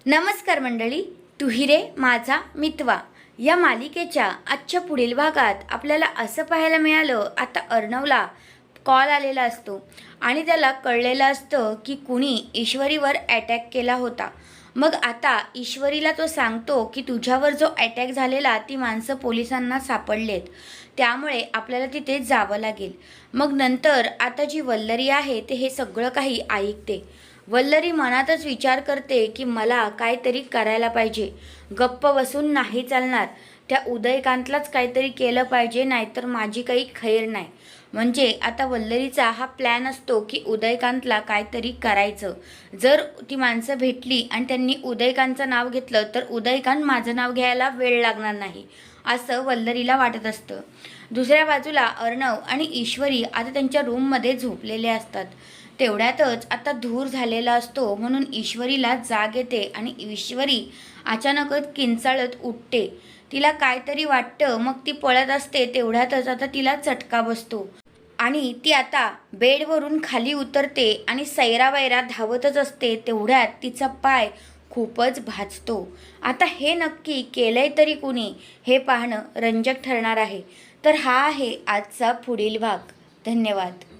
नमस्कार मंडळी, तू हिरे माझा मितवा या मालिकेच्या आजच्या पुढील भागात आपल्याला असं पाहायला मिळालं, आता अर्णवला कॉल आलेला असतो आणि त्याला कळलेलं असतं की कुणी ईश्वरीवर अटॅक केला होता. मग आता ईश्वरीला तो सांगतो की तुझ्यावर जो अटॅक झालेला ती माणसं पोलिसांना सापडलेत, त्यामुळे आपल्याला तिथे जावं लागेल. मग नंतर आता जी वल्लरी आहे ते हे सगळं काही ऐकते. वल्लरी मनातच विचार करते की मला काहीतरी करायला पाहिजे, गप्प बसून नाही चालणार. त्या उदयकांतलाच काहीतरी केलं पाहिजे, नाहीतर माझी काही खैर नाही. म्हणजे आता वल्लरीचा हा प्लॅन असतो की उदयकांतला काहीतरी करायचं. जर ती माणसं भेटली आणि त्यांनी उदयकांतचं नाव घेतलं तर उदयकांत माझं नाव घ्यायला वेळ लागणार नाही, असं वल्लरीला वाटत असतं. दुसऱ्या बाजूला अर्णव आणि ईश्वरी आता त्यांच्या रूममध्ये झोपलेले असतात. तेवढ्यातच आता धूर झालेला असतो, म्हणून ईश्वरीला जाग येते आणि ईश्वरी अचानकच किंचाळत उठते. तिला काहीतरी वाटतं, मग ती पळत असते. तेवढ्यातच आता तिला चटका बसतो आणि ती आता बेडवरून खाली उतरते आणि सैरावैरा धावतच असते. तेवढ्यात तिचा पाय खूपच भाजतो. आता हे नक्की केलंय तरी कुणी, हे पाहणं रंजक ठरणार आहे. तर हा आहे आजचा पुढील भाग. धन्यवाद.